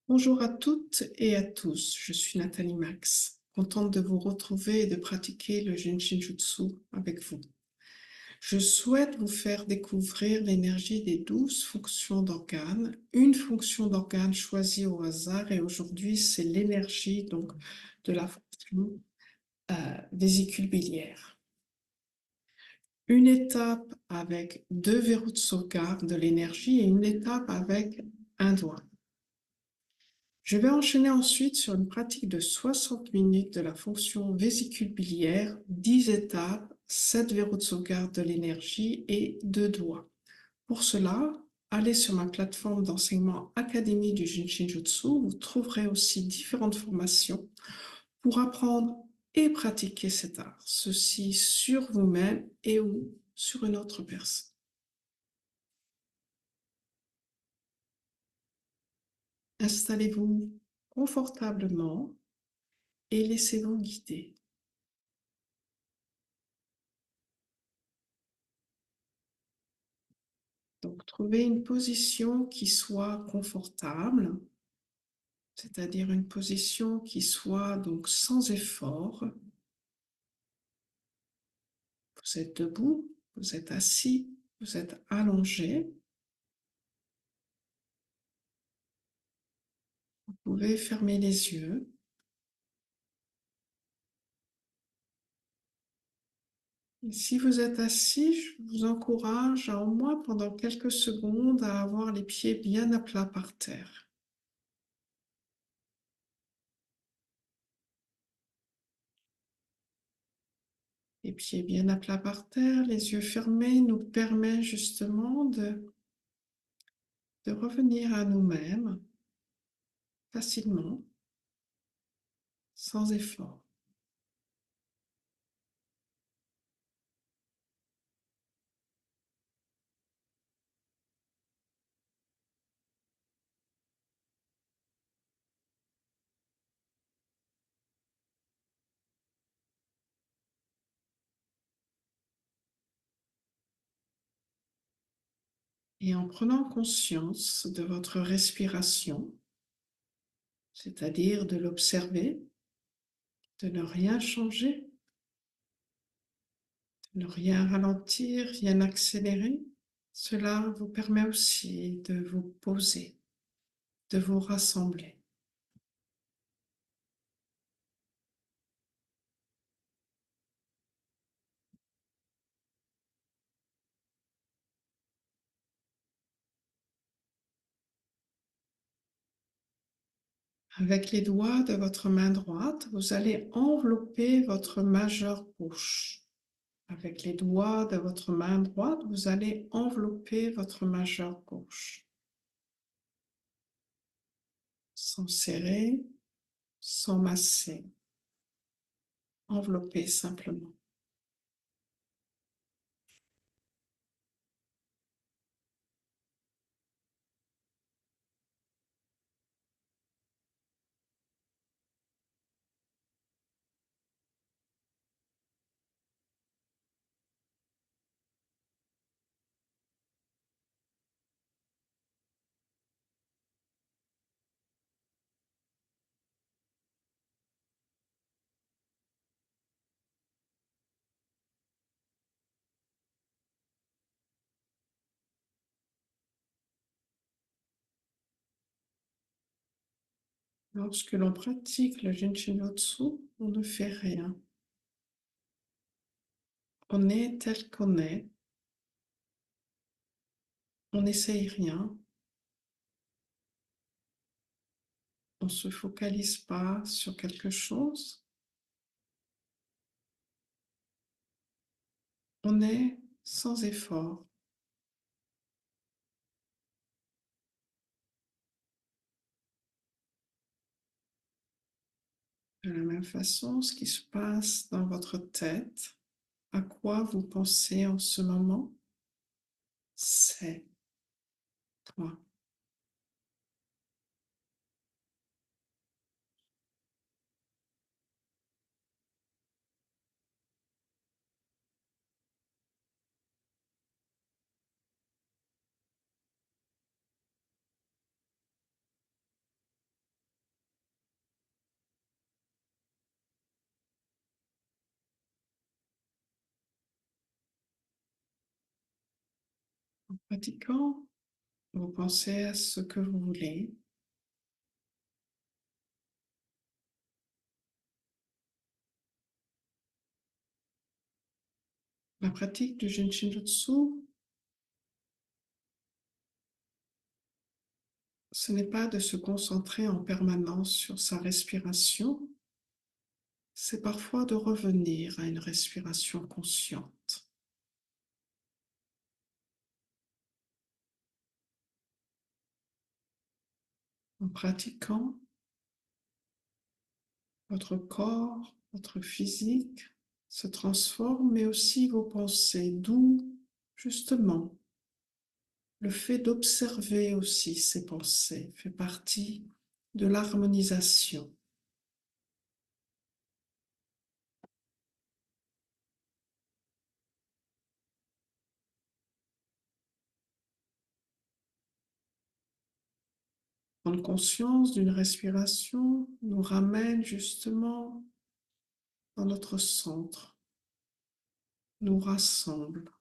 Bonjour à toutes et à tous, je suis Nathalie Max, contente de vous retrouver et de pratiquer le Jinshin Jutsu avec vous. Je souhaite vous faire découvrir l'énergie des 12 fonctions d'organes, une fonction d'organe choisie au hasard, et aujourd'hui c'est l'énergie donc de la fonction vésicule biliaire. Une étape avec 2 verrous de sauvegarde de l'énergie et une étape avec un doigt. Je vais enchaîner ensuite sur une pratique de 60 minutes de la fonction vésicule biliaire, 10 étapes, 7 verrous de sauvegarde de l'énergie et 2 doigts. Pour cela, allez sur ma plateforme d'enseignement Académie du Jinshin Jutsu. Vous trouverez aussi différentes formations pour apprendre et pratiquer cet art, ceci sur vous-même et ou sur une autre personne. Installez-vous confortablement et laissez-vous guider. Donc, trouvez une position qui soit confortable, c'est-à-dire une position qui soit donc sans effort. Vous êtes debout, vous êtes assis, vous êtes allongé. Vous pouvez fermer les yeux. Et si vous êtes assis, je vous encourage à au moins pendant quelques secondes à avoir les pieds bien à plat par terre. Les pieds bien à plat par terre, les yeux fermés nous permet justement de revenir à nous-mêmes facilement, sans effort. Et en prenant conscience de votre respiration, c'est-à-dire de l'observer, de ne rien changer, de ne rien ralentir, rien accélérer, cela vous permet aussi de vous poser, de vous rassembler. Avec les doigts de votre main droite, vous allez envelopper votre majeur gauche. Avec les doigts de votre main droite, vous allez envelopper votre majeur gauche. Sans serrer, sans masser. Envelopper simplement. Lorsque l'on pratique le Jinshinjutsu, on ne fait rien. On est tel qu'on est. On n'essaye rien. On ne se focalise pas sur quelque chose. On est sans effort. De la même façon, ce qui se passe dans votre tête, à quoi vous pensez en ce moment, c'est toi. Pratiquant, vous pensez à ce que vous voulez. La pratique du Jinshinjutsu, ce n'est pas de se concentrer en permanence sur sa respiration, c'est parfois de revenir à une respiration consciente. En pratiquant, votre corps, votre physique se transforme, mais aussi vos pensées, d'où justement le fait d'observer aussi ces pensées fait partie de l'harmonisation. Prendre conscience d'une respiration nous ramène justement dans notre centre, nous rassemble.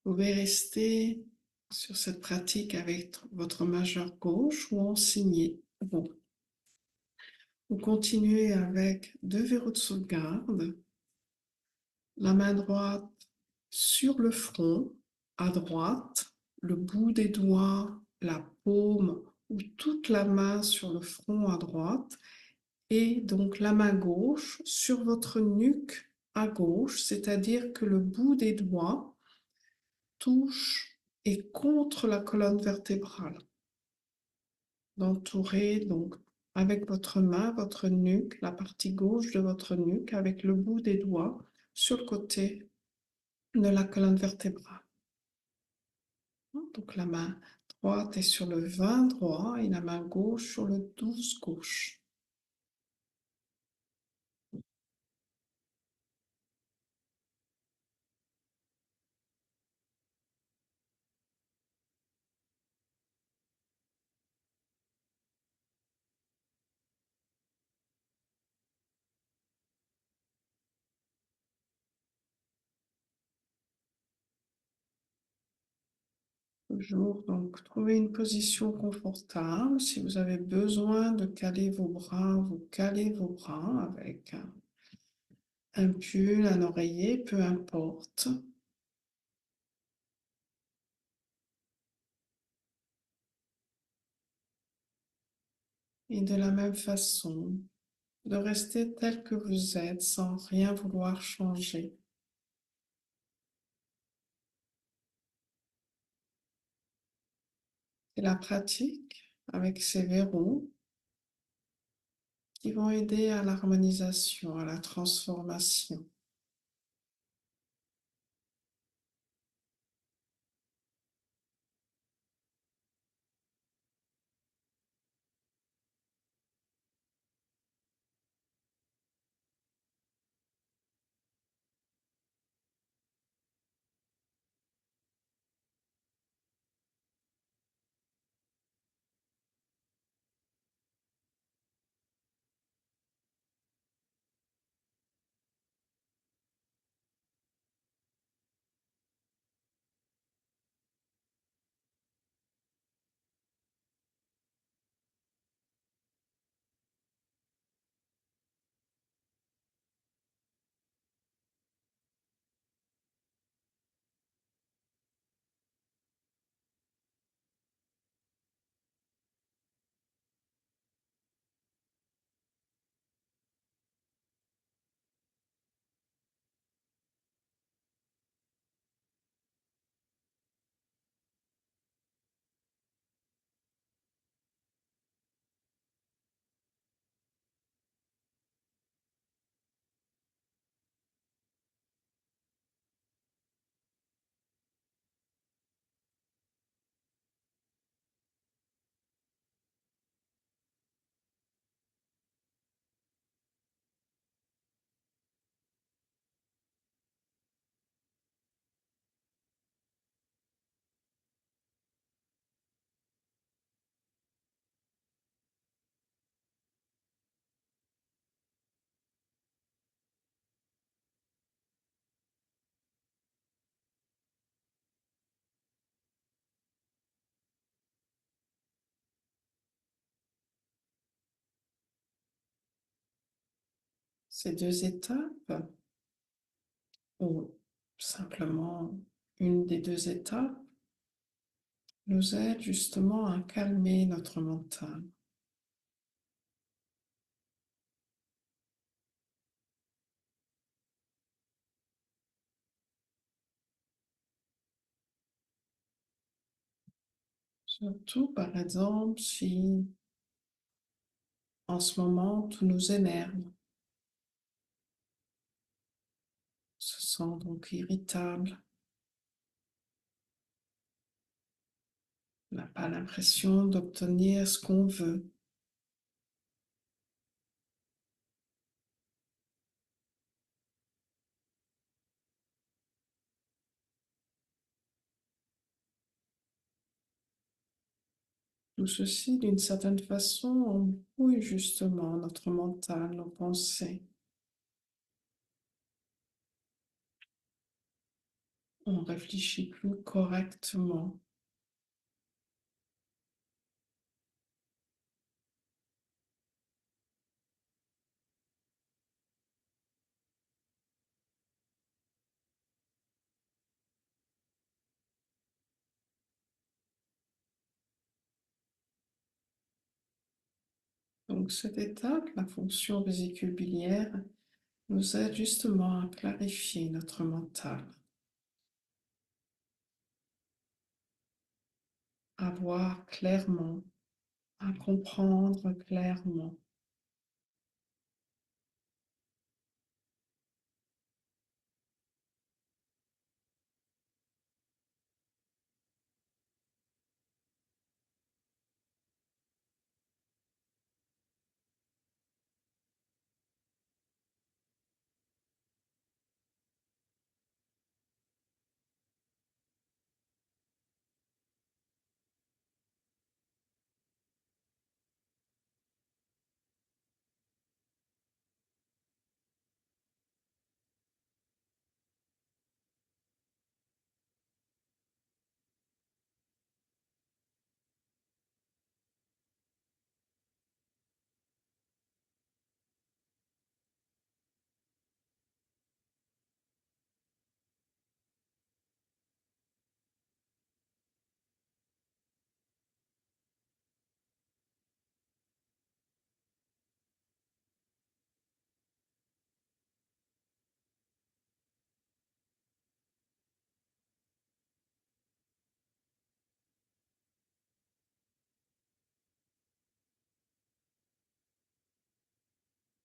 Vous pouvez rester sur cette pratique avec votre majeure gauche ou en signé. Bon. Vous continuez avec 2 verrous de sauvegarde, la main droite sur le front, à droite, le bout des doigts, la paume ou toute la main sur le front à droite, et donc la main gauche sur votre nuque à gauche, c'est-à-dire que le bout des doigts touche et contre la colonne vertébrale. D'entourer donc avec votre main, votre nuque, la partie gauche de votre nuque, avec le bout des doigts sur le côté de la colonne vertébrale. Donc la main droite est sur le 20 droit et la main gauche sur le 12 gauche. Toujours, donc, trouvez une position confortable. Si vous avez besoin de caler vos bras, vous calez vos bras avec un pull, un oreiller, peu importe. Et de la même façon, de rester tel que vous êtes sans rien vouloir changer. C'est la pratique avec ces verrous qui vont aider à l'harmonisation, à la transformation. Ces deux étapes, ou simplement une des deux étapes, nous aident justement à calmer notre mental. Surtout, par exemple, si en ce moment tout nous énerve, on se sent donc irritable, on n'a pas l'impression d'obtenir ce qu'on veut. Tout ceci, d'une certaine façon, embrouille justement notre mental, nos pensées. On réfléchit plus correctement. Donc cette étape, la fonction vésicule biliaire, nous aide justement à clarifier notre mental. voir clairement, à comprendre clairement.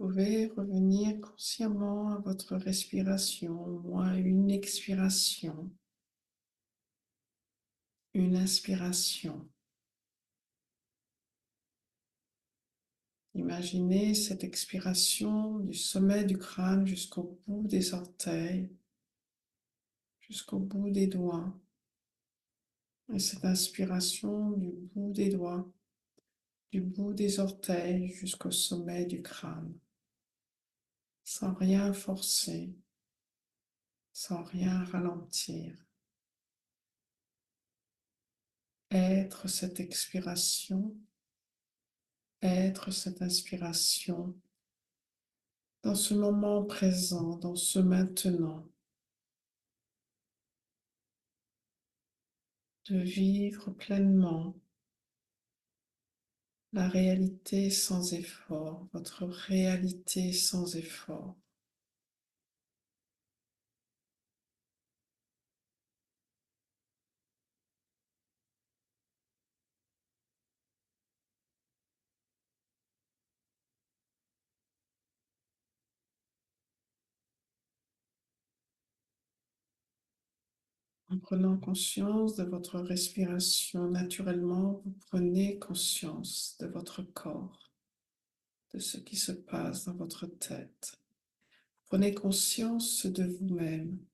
Vous pouvez revenir consciemment à votre respiration, ou à une expiration, une inspiration. Imaginez cette expiration du sommet du crâne jusqu'au bout des orteils, jusqu'au bout des doigts. Et cette inspiration du bout des doigts, du bout des orteils jusqu'au sommet du crâne, sans rien forcer, sans rien ralentir. Être cette expiration, être cette inspiration dans ce moment présent, dans ce maintenant, de vivre pleinement la réalité sans effort, votre réalité sans effort. En prenant conscience de votre respiration, naturellement, vous prenez conscience de votre corps, de ce qui se passe dans votre tête. Prenez conscience de vous-même.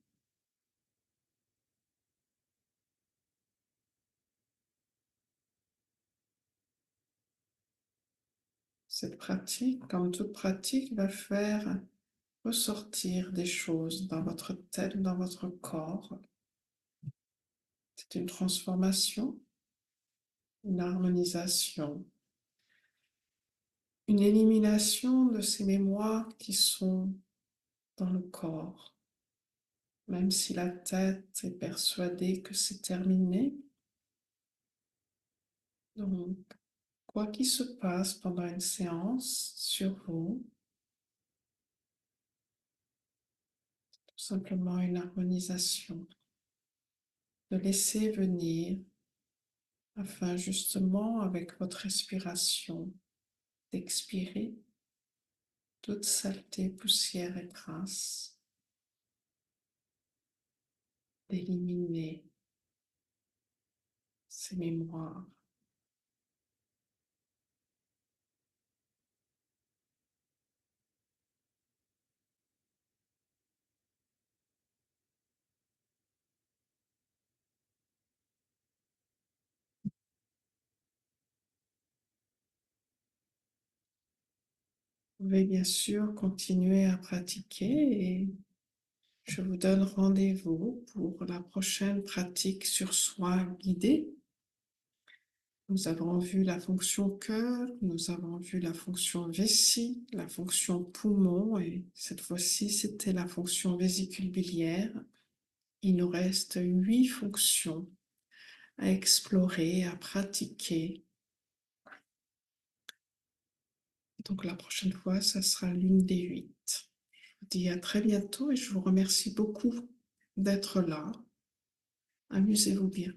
Cette pratique, comme toute pratique, va faire ressortir des choses dans votre tête, dans votre corps. C'est une transformation, une harmonisation, une élimination de ces mémoires qui sont dans le corps. Même si la tête est persuadée que c'est terminé. Donc, quoi qu'il se passe pendant une séance sur vous, tout simplement une harmonisation, de laisser venir afin justement avec votre respiration d'expirer toute saleté, poussière et traces, d'éliminer ces mémoires. Vous pouvez bien sûr continuer à pratiquer et je vous donne rendez-vous pour la prochaine pratique sur soi guidée. Nous avons vu la fonction cœur, nous avons vu la fonction vessie, la fonction poumon et cette fois-ci c'était la fonction vésicule biliaire. Il nous reste 8 fonctions à explorer, à pratiquer. Donc la prochaine fois, ça sera l'une des 8. Je vous dis à très bientôt et je vous remercie beaucoup d'être là. Amusez-vous bien.